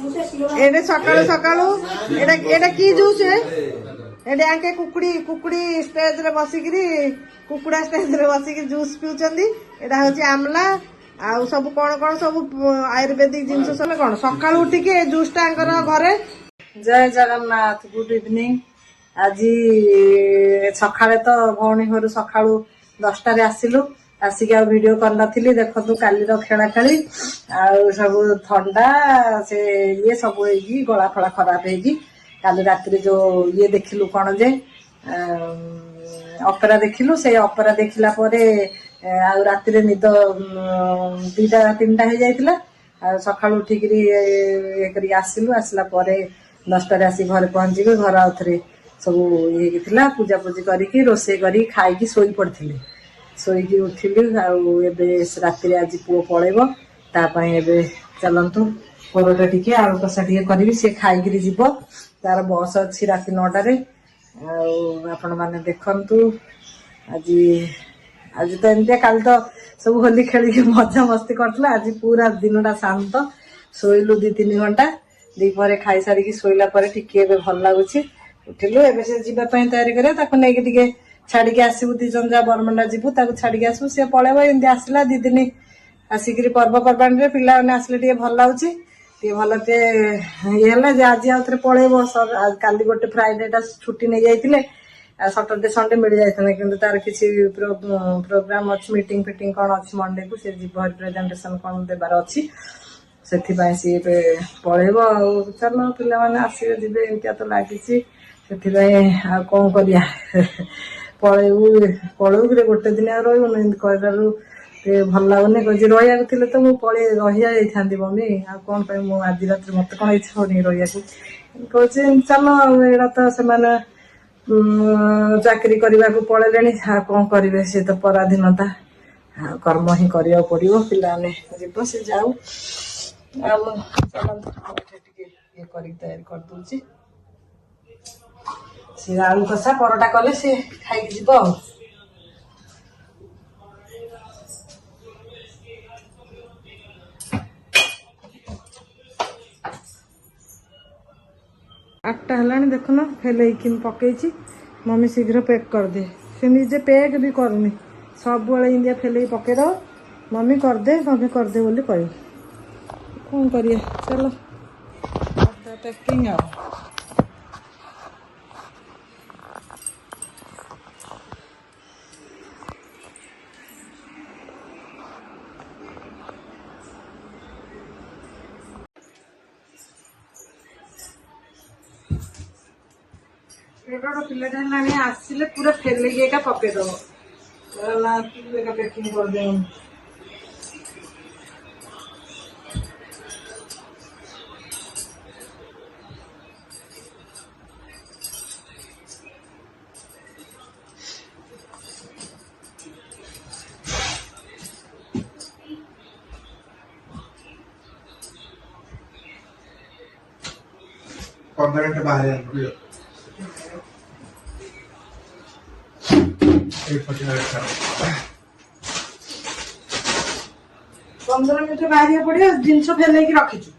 एडे सकाळू सकाळू एडे की juice एडे आंके कुकुड़ी कुकुड़ी stage रे बसिकरी कुकुड़ा stage रे बसिकरी जूस पिउचंदी एडा होची आमला आ सब कोन सब आयुर्वेदिक जिंस सब कोन सकाळू उठी के जूस टांकर घरे। जय जगन्नाथ गुड इवनिंग। आज सकाळे तो भौणी घर सकाळू 10टा रे आसिलु आसिक आ वीडियो कर नथिली देखतु काली रो खेला खेली आ सब ठंडा से ये सब होगी गला फला खराब होगी। काली रात्रि जो ये देखिलु कौन जे ऑपेरा देखिलु से ऑपेरा देखिला परे आ रात्रि निद 2टा 3टा हो जाइतिला आ सकाळू उठिकरी ये करी आसिलु आसला परे 10टा रे आसी घर पहुंची घर आउथरे सब ये थिला पूजा पूजी करी रोसे करी खाई सोई पड़थिली सोईकी उठिली राति आज पुओ पलैब तापाई एबे चलतु परोटा टिके आलू कषा टिके करी सी खाई जीव तार बस अच्छी राति 9टारे आपण मैंने देखु आज आज तो एमती काल तो सब होली खेल मजा मस्ती करला आज पूरा दिनटा शांत शोलु 2-3 घंटा दीपर खाई सारिकी शोला टिके भल लगुच उठिलु एबे से जीवा तैयारी करिया छाड़ी आसबू 2 जन जा बरमंडा जीवु छाड़ी आसबू सी पलैब एमती आसला 2 दिन आसिक पर्वपर्वाणी पिला आसले टे भल लगुच भल टे ये आज आउे पलैब काली गोटे फ्राइडे छुट्टी नहीं जाइए सटरडे संडे मिल जाता कि तार किसी प्रोग्राम अच्छी मीटिंग फिटिंग कौन अच्छी मंडे को सी जीव रिप्रेजेंटेशन कौन देवार अच्छी से सी पलैब चल पे आसवे जी एमती तो लगी से कौन करिया पलैबू पलैबू गोटे दिन रही कहलू भल लगुनि कही रहा तो मुझे पलि रही था मम्मी आ कौन आज रात मत कौन इच्छा होनी रहा कहे चल एड़ा तो से चाकरी करने को पलैले कौन करेंगे सी तो पराधीनता कर्म ही करा पड़ो पाने जीव से जाऊ ये तैयारी कर दूची सी आलू कषा परोटा कले सी खाई जीव 8टा है देखुन फेल पकई मम्मी शीघ्र पैक कर दे से निजे पैक भी करनी सब इंडिया फेल पकईद मम्मी करदे मम्मी करदे बोली कह कौन करिए चलो पैकिंग आ पिला आसिले पूरा फेल पकईदब पैकिंग कर दे बाहर 15 मिनट बाहर पड़े जिनस फेल रखीचु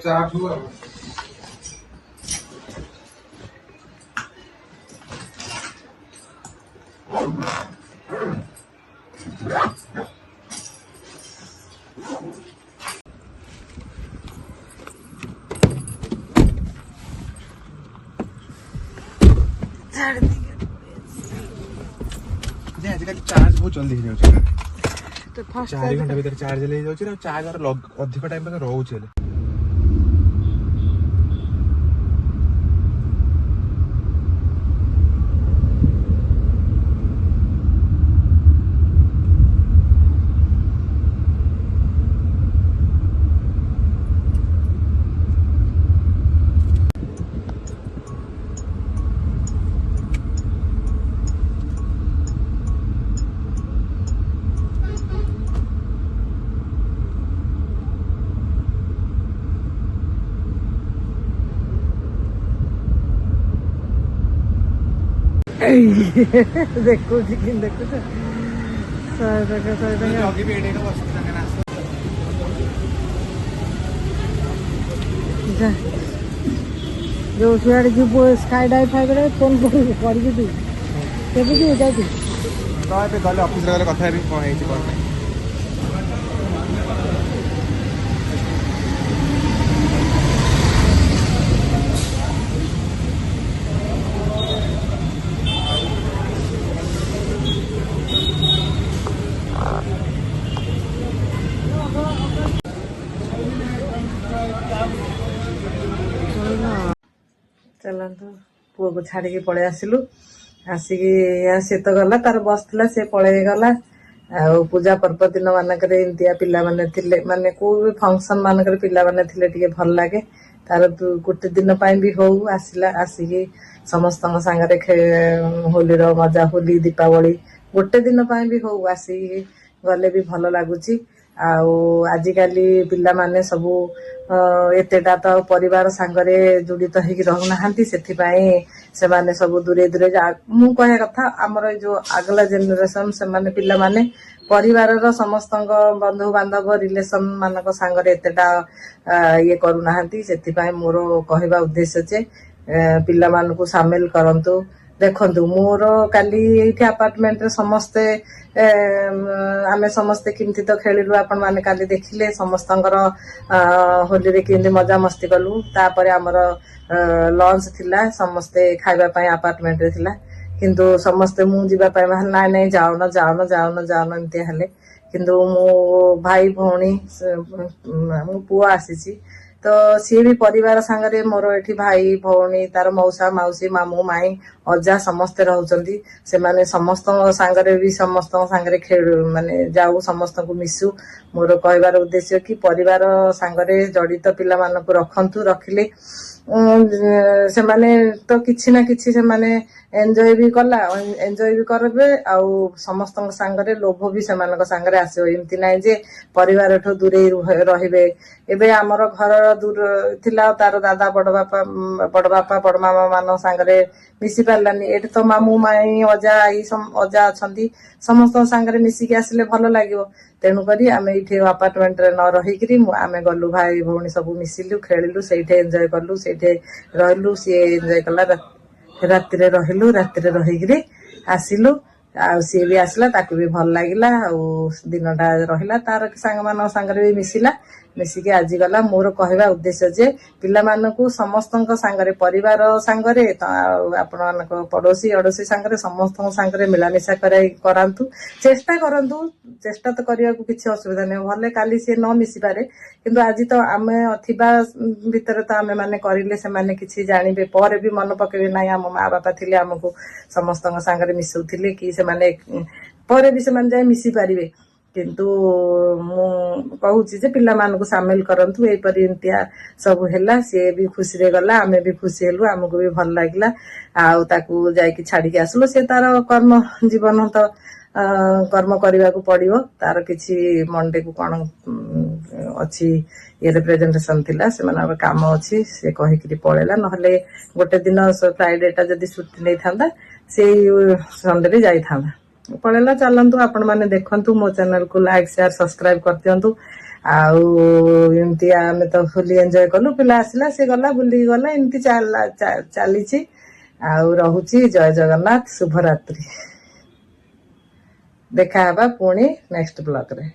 चार्ज हुआ चार्ज बहुत जल्दी हो जाए 4 घंटा भीतर चार्ज ले जाउछि चार्ज अधिक टाइम तक रोचे। ଦେଖୁଛି କି ଦେଖୁଛ 100 ଟଙ୍କା 100 ଟଙ୍କା ଯା ଯୋଉ ସିଆଡେ ଯିବୁ ସ୍କାଇ ଡାଇଭ୍ ଫାଇଭରେ ଫୋନ୍ କରିକି ତୁ କେବେ ଯିବୁ ଯାଇଛୁ ତ ଏବେ ଗଲେ ଅଫିସରେ ଗଲେ କଥା ହେବି କ'ଣ ହେଇଛି କ'ଣ ନାହିଁ। ଚାଲନ୍ତୁ ପୁଅକୁ ଛାଡିକି ପଳେଇ ଆସିଲୁ ଆସିକି ସେ ତ ଗଲା ତାର ବସ୍ ଥିଲା ସେ ପଳେଇ ଗଲା। ଆଉ ପୂଜା ପର୍ବ ଦିନ ମାନଙ୍କରେ ଏମିତିଆ ପିଲାମାନେ ଥିଲେ ମାନେ କୋଉ ବି ଫଙ୍କସନ ମାନଙ୍କରେ ପିଲାମାନେ ଥିଲେ ଟିକେ ଭଲ ଲାଗେ। ତାର ଗୋଟେ ଦିନ ପାଇଁ ବି ହଉ ଆସିଲା ଆସିକି ସମସ୍ତଙ୍କ ସାଙ୍ଗରେ ହୋଲିର ମଜା ହୋଲି ଦୀପାବଳି ଗୋଟେ ଦିନ ପାଇଁ ବି ହଉ ଆସିକି ଗଲେ ବି ଭଲ ଲାଗୁଛି। ଆଉ ଆଜିକାଲି ପିଲାମାନେ ସବୁ ଏତେଟା ତ ପରିବାର ସାଙ୍ଗରେ ଜଡ଼ିତ ହେଇକି ରହୁନାହାନ୍ତି ସେଥିପାଇଁ ସେମାନେ ସବୁ ଦୂରେ ଦୂରେ ମୁଁ କହିବା କଥା ଆମର ଏଇ ଯୋଉ ଆଗଲା ଜେନେରେସନ ସେମାନେ ପିଲାମାନେ ପରିବାରର ସମସ୍ତଙ୍କ ବନ୍ଧୁବାନ୍ଧବ ରିଲେସନ ମାନଙ୍କ ସାଙ୍ଗରେ ଏତେଟା ଇଏ କରୁନାହାନ୍ତି। ସେଥିପାଇଁ ମୋର କହିବା ଉଦ୍ଦେଶ୍ୟ ଯେ ପିଲାମାନଙ୍କୁ ସାମିଲ କରନ୍ତୁ। ଦେଖନ୍ତୁ ମୋର କାଲି ଏଇଠି ଆପାର୍ଟମେଣ୍ଟରେ ସମସ୍ତେ ଆମେ ସମସ୍ତେ କେମିତି ତ ଖେଳିଲୁ ଆପଣ ମାନେ କାଲି ଦେଖିଲେ ସମସ୍ତଙ୍କର ହୋଲିରେ କେମିତି ମଜାମସ୍ତି କଲୁ। ତାପରେ ଆମର ଲଞ୍ଚ ଥିଲା ସମସ୍ତେ ଖାଇବା ପାଇଁ ଆପାର୍ଟମେଣ୍ଟରେ ଥିଲା କିନ୍ତୁ ସମସ୍ତେ ମୁଁ ଯିବା ପାଇଁ ବାହାରିଲି ନାଇଁ ନାଇଁ ଯାଉନ ଯାଉନ ଯାଉନ ଯାଉନ ଏମିତି ହେଲେ କିନ୍ତୁ ମୋ ଭାଇ ଭଉଣୀ ମୋ ପୁଅ ଆସିଛି ତ ସିଏ ବି ପରିବାର ସାଙ୍ଗରେ ମୋର ଏଠି ଭାଇ ଭଉଣୀ ତାର ମଉସା ମାଉସୀ ମାମୁଁ ମାଇଁ ଅଜା ସମସ୍ତେ ରହୁଛନ୍ତି। ସେମାନେ ସମସ୍ତଙ୍କ ସାଙ୍ଗରେ ବି ସମସ୍ତଙ୍କ ସାଙ୍ଗରେ ମାନେ ଯାଉ ସମସ୍ତଙ୍କୁ ମିଶୁ। ମୋର କହିବାର ଉଦ୍ଦେଶ୍ୟ କି ପରିବାର ସାଙ୍ଗରେ ଜଡିତ ପିଲାମାନଙ୍କୁ ରଖନ୍ତୁ। ରଖିଲେ ସେମାନେ ତ କିଛି ନା କିଛି ସେମାନେ ଏନ୍ଜୟ ବି କରିବେ ଆଉ ସମସ୍ତଙ୍କ ସାଙ୍ଗରେ ଲୋଭ ବି ସେମାନଙ୍କ ସାଙ୍ଗରେ ଆସିବ। ଏମିତି ନାହିଁ ଯେ ପରିବାରଠୁ ଦୂରେଇ ରହିବେ। ଏବେ ଆମର ଘର ଦୂର ଥିଲା ତାର ଦାଦା ବଡ ବାପା ବଡ ମାମା ମାନଙ୍କ ସାଙ୍ଗରେ ମିଶି ପାରିଲାନି। ଏଠି ତ ମାମୁଁ ମାଇଁ ଅଜା ଆଈ ଅଜା ଅଛନ୍ତି ସମସ୍ତଙ୍କ ସାଙ୍ଗରେ ମିଶିକି ଆସିଲେ ଭଲ ଲାଗିବ। ତେଣୁକରି ଆମେ ଏଇଠି ଆପାର୍ଟମେଣ୍ଟରେ ନ ରହିକିରି ଆମେ ଗଲୁ ଭାଇ ଭଉଣୀ ସବୁ ମିଶିଲୁ ଖେଳିଲୁ ସେଇଠି ଏନ୍ଜୟ କଲୁ ସେଇଠି ରହିଲୁ। ସିଏ ଏନ୍ଜୟ କଲା ରାତିରେ ରହିଲୁ ରାତିରେ ରହିକିରି ଆସିଲୁ। ଆଉ ସିଏ ବି ଆସିଲା ତାକୁ ବି ଭଲ ଲାଗିଲା ଆଉ ଦିନଟା ରହିଲା ତାର ସାଙ୍ଗମାନଙ୍କ ସାଙ୍ଗରେ ବି ମିଶିକି ଆଜି ଗଲା। ମୋର କହିବା ଉଦ୍ଦେଶ୍ୟ ଯେ ପିଲାମାନଙ୍କୁ ସମସ୍ତଙ୍କ ସାଙ୍ଗରେ ପରିବାର ସାଙ୍ଗରେ ଆଉ ଆପଣମାନଙ୍କ ପଡୋଶୀ ଅଡୋଶୀ ସାଙ୍ଗରେ ସମସ୍ତଙ୍କ ସାଙ୍ଗରେ ମିଳାମିଶା କରାନ୍ତୁ। ଚେଷ୍ଟା କରନ୍ତୁ। ଚେଷ୍ଟା ତ କରିବାକୁ କିଛି ଅସୁବିଧା ନାହିଁ। ଭଲେ କାଲି ସିଏ ନ ମିଶିପାରେ କିନ୍ତୁ ଆଜି ତ ଆମେ ଥିବା ଭିତରେ ତ ଆମେ ମାନେ କରିଲେ ସେମାନେ କିଛି ଜାଣିବେ ପରେ ବି ମନେ ପକେଇବେ ନାହିଁ ଆମ ମା ବାପା ଥିଲେ ଆମକୁ ସମସ୍ତଙ୍କ ସାଙ୍ଗରେ ମିଶଉଥିଲେ କି ସେମାନେ ପରେ ବି ସେମାନେ ଯାଇ ମିଶି ପାରିବେ। କିନ୍ତୁ ମୁଁ କହୁଛି ଯେ ପିଲାମାନଙ୍କୁ ସାମିଲ କରନ୍ତୁ। ଏଇପରି ଏମିତିଆ ସବୁ ହେଲା ସିଏ ବି ଖୁସିରେ ଗଲା ଆମେ ବି ଖୁସି ହେଲୁ ଆମକୁ ବି ଭଲ ଲାଗିଲା। ଆଉ ତାକୁ ଯାଇକି ଛାଡିକି ଆସିଲୁ। ସେ ତାର କର୍ମ ଜୀବନ ତ କର୍ମ କରିବାକୁ ପଡିବ। ତାର କିଛି ମଣ୍ଡେକୁ କଣ ଅଛି ଇଏରେ ପ୍ରେଜେଣ୍ଟେସନ ଥିଲା ସେମାନଙ୍କର କାମ ଅଛି ସେ କହିକିରି ପଳେଇଲା। ନହେଲେ ଗୋଟେ ଦିନ ଫ୍ରାଇଡେ ଟା ଯଦି ଛୁଟି ନେଇଥାନ୍ତା ସେଇ ସଣ୍ଡେରେ ଯାଇଥାନ୍ତା ପଳେଇଲା। ଚାଲନ୍ତୁ ଆପଣ ମାନେ ଦେଖନ୍ତୁ ମୋ ଚ୍ୟାନେଲକୁ ଲାଇକ୍ ସେୟାର ସବସ୍କ୍ରାଇବ କରିଦିଅନ୍ତୁ। ଆଉ ଏମିତି ଆମେ ତ ହୋଲି ଏନ୍ଜୟ କଲୁ ପିଲା ଆସିଲା ସେ ଗଲା ବୁଲିକି ଗଲା ଏମିତି ଚାଲିଛି। ଆଉ ରହୁଛି ଜୟ ଜଗନ୍ନାଥ ଶୁଭରାତ୍ରି। ଦେଖାହେବା ପୁଣି ନେକ୍ସଟ ବ୍ଲଗରେ।